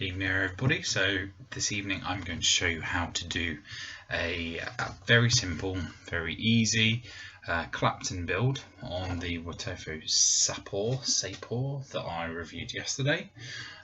Evening everybody. So this evening I'm going to show you how to do a very simple, very easy Clapton build on the Wotofo Sapor that I reviewed yesterday.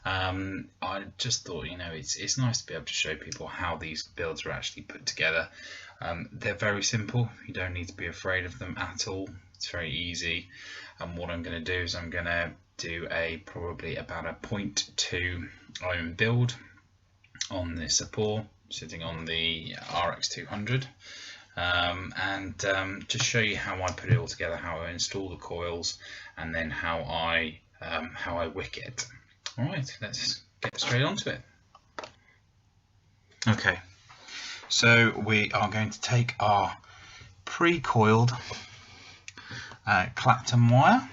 I just thought, it's nice to be able to show people how these builds are actually put together. They're very simple. You don't need to be afraid of them at all. It's very easy. And what I'm going to do is I'm going to do probably about a 0.2 ohm build on the Sapor sitting on the RX200, and just show you how I put it all together, how I install the coils, and then how I wick it. Alright, let's get straight onto it. Okay, so we are going to take our pre-coiled Clapton wire,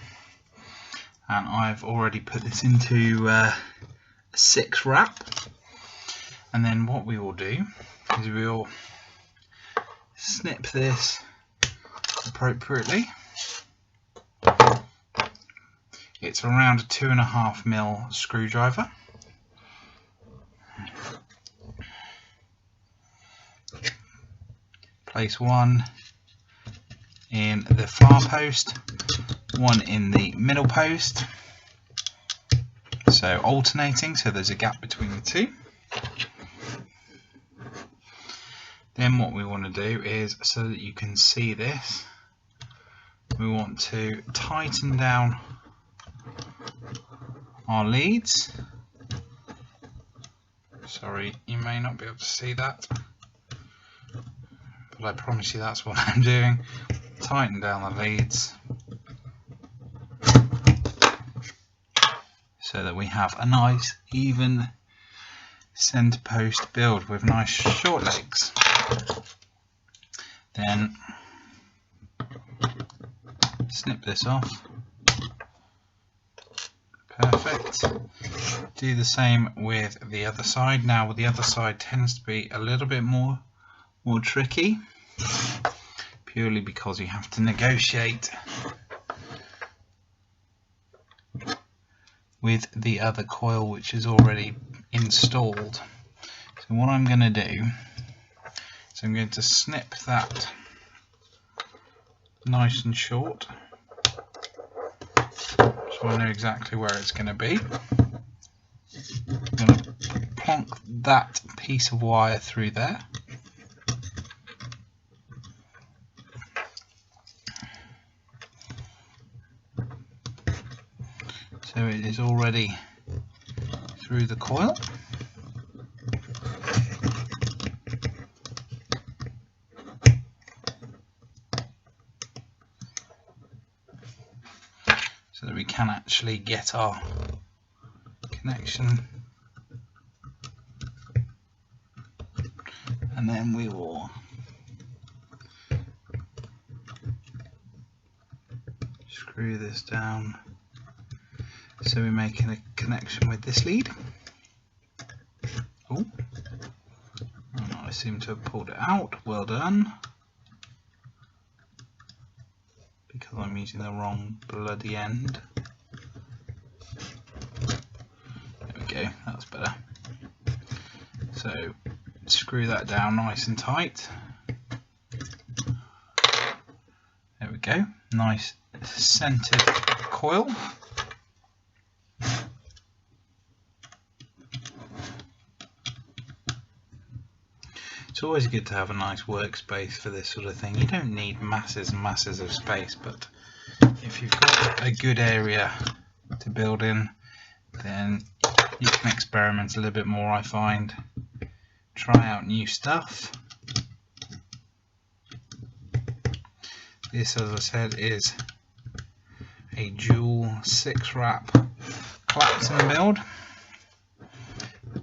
and I've already put this into a 6 wrap, and then what we will do is we will snip this appropriately. It's around a 2.5mm screwdriver. Place one in the far post, one in the middle post, so alternating, so there's a gap between the two. Then what we want to do is, so that you can see this, we want to tighten down our leads. Sorry, you may not be able to see that, but I promise you that's what I'm doing. Tighten down the leads so that we have a nice even centre post build with nice short legs. Then snip this off. Perfect. Do the same with the other side. Now the other side tends to be a little bit more tricky, purely because you have to negotiate with the other coil which is already installed. So what I'm going to do is I'm going to snip that nice and short, so I know exactly where it's going to be. I'm going to plonk that piece of wire through there. So it is already through the coil. So that we can actually get our connection. And then we will screw this down. So we're making a connection with this lead. Oh, I seem to have pulled it out. Well done. Because I'm using the wrong bloody end. There we go, that's better. So screw that down nice and tight. There we go, nice centered coil. It's always good to have a nice workspace for this sort of thing. You don't need masses and masses of space, but if you've got a good area to build in, then you can experiment a little bit more, I find. Try out new stuff. This, as I said, is a dual 6 wrap Clapton build.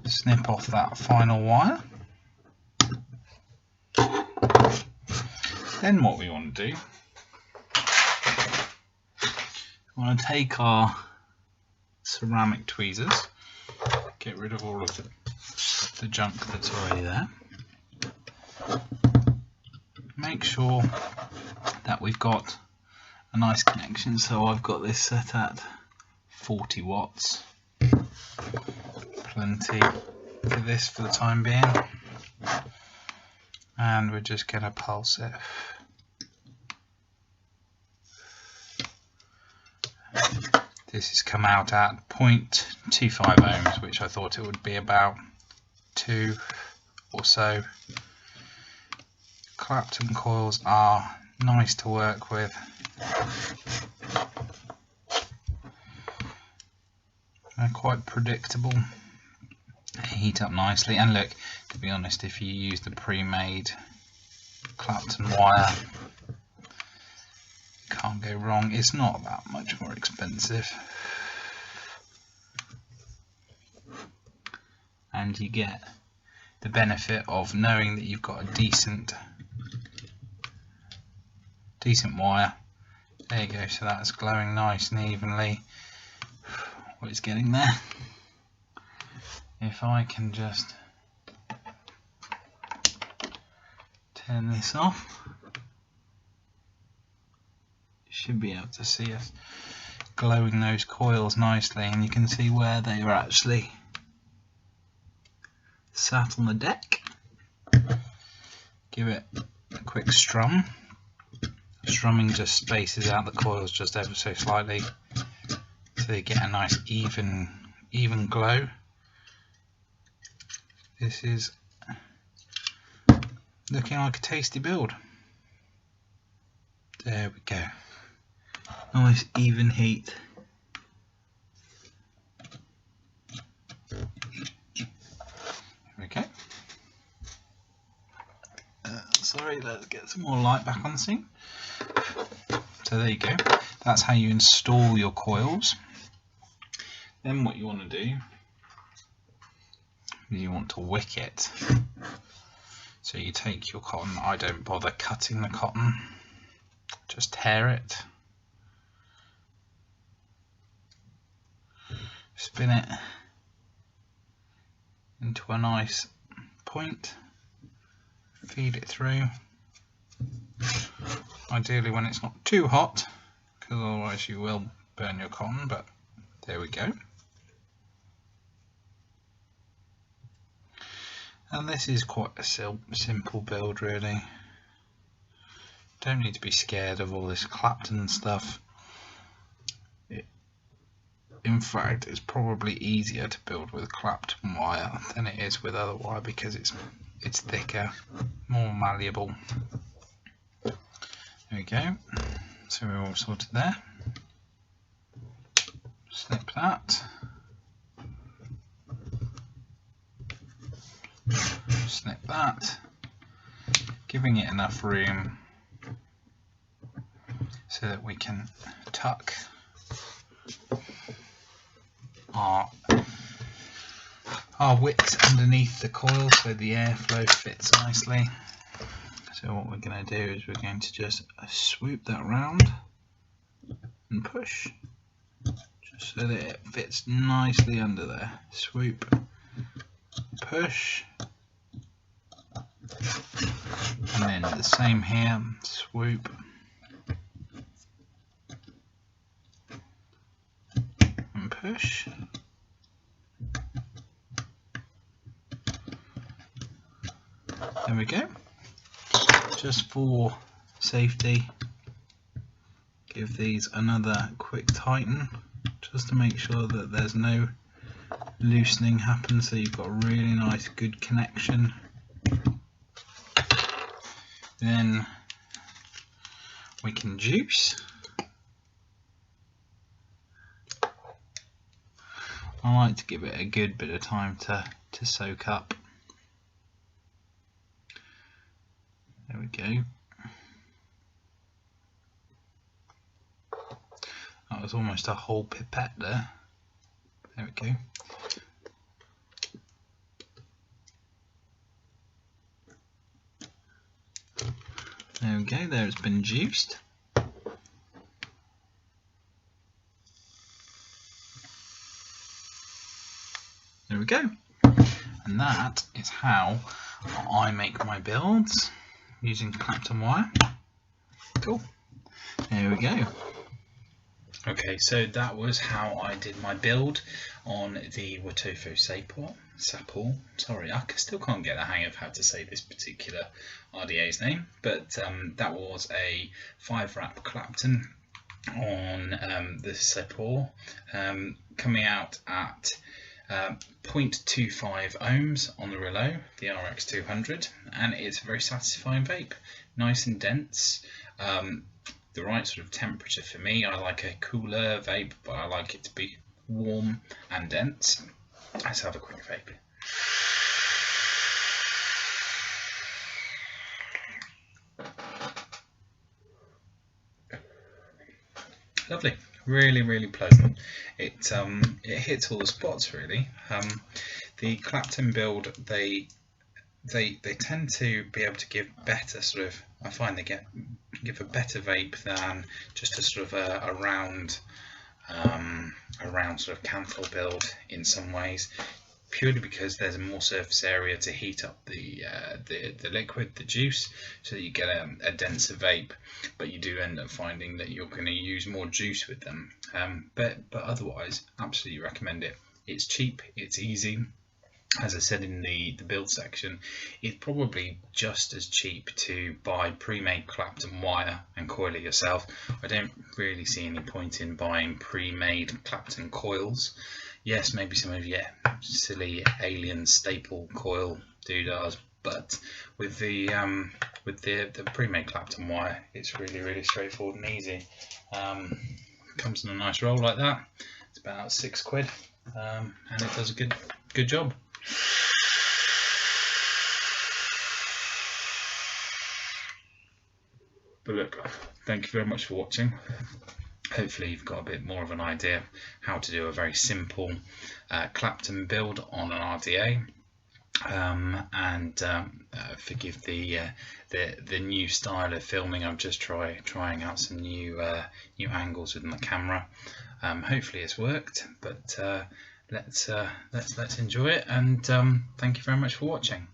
Snip off that final wire. Then what we want to do, we want to take our ceramic tweezers, get rid of all of the junk that's already there. Make sure that we've got a nice connection, so I've got this set at 40 watts. plenty for this for the time being, and we're just going to pulse it. This has come out at 0.25 ohms, which I thought it would be about 2 or so. Clapton coils are nice to work with. They're quite predictable. They heat up nicely, and look, to be honest, if you use the pre-made Clapton wire, can't go wrong. It's not that much more expensive, and you get the benefit of knowing that you've got a decent wire. There you go, so that's glowing nice and evenly. Well, it's getting there. If I can just turn this off, you should be able to see us glowing those coils nicely, and you can see where they are actually sat on the deck. Give it a quick strum. Strumming just spaces out the coils just ever so slightly, so you get a nice even glow. This is looking like a tasty build. There we go. Nice even heat. There we go. Sorry, let's get some more light back on the scene. So there you go. That's how you install your coils. Then what you want to do is you want to wick it. So you take your cotton. I don't bother cutting the cotton, just tear it, spin it into a nice point, feed it through, ideally when it's not too hot, because otherwise you will burn your cotton, but there we go. And this is quite a simple build, really. Don't need to be scared of all this Clapton stuff. In fact, it's probably easier to build with Clapton wire than it is with other wire, because it's thicker, more malleable. There we go. So we're all sorted there. Snip that. Snip that. Giving it enough room so that we can tuck our wicks underneath the coil so the airflow fits nicely. So what we're going to do is we're going to just swoop that round and push, just so that it fits nicely under there. Swoop, push, and then the same here, swoop, and push. There we go. Just for safety, give these another quick tighten, just to make sure that there's no loosening happen, so you've got a really nice good connection. Then we can juice. I like to give it a good bit of time to soak up. There we go. That was almost a whole pipette there. There we go. There we go, there it's been juiced. There we go. And that is how I make my builds using Clapton wire. Cool. There we go. Okay, so that was how I did my build on the Watofu Sapor. Sorry, I still can't get the hang of how to say this particular RDA's name, but that was a 5-wrap Clapton on the Sapor, coming out at 0.25 ohms on the Relo, the RX200, and it's a very satisfying vape, nice and dense. The right sort of temperature for me. I like a cooler vape, but I like it to be warm and dense. Let's have a quick vape. Lovely, really pleasant. It hits all the spots really. The Clapton build, they tend to be able to give better sort of, I find they give a better vape than just a sort of a round sort of Canthal build in some ways, purely because there's more surface area to heat up the liquid, the juice, so that you get a denser vape, but you do end up finding that you're going to use more juice with them. But otherwise, absolutely recommend it. It's cheap, it's easy. As I said in the build section, it's probably just as cheap to buy pre-made Clapton wire and coil it yourself. I don't really see any point in buying pre-made Clapton coils. Yes, maybe some of your silly alien staple coil doodahs, but with the pre-made Clapton wire, it's really straightforward and easy. Comes in a nice roll like that. It's about £6, and it does a good job. But look, thank you very much for watching. Hopefully you've got a bit more of an idea of how to do a very simple Clapton build on an RDA. Forgive the new style of filming. I'm just trying out some new angles with my camera. Hopefully it's worked, but let's enjoy it, and thank you very much for watching.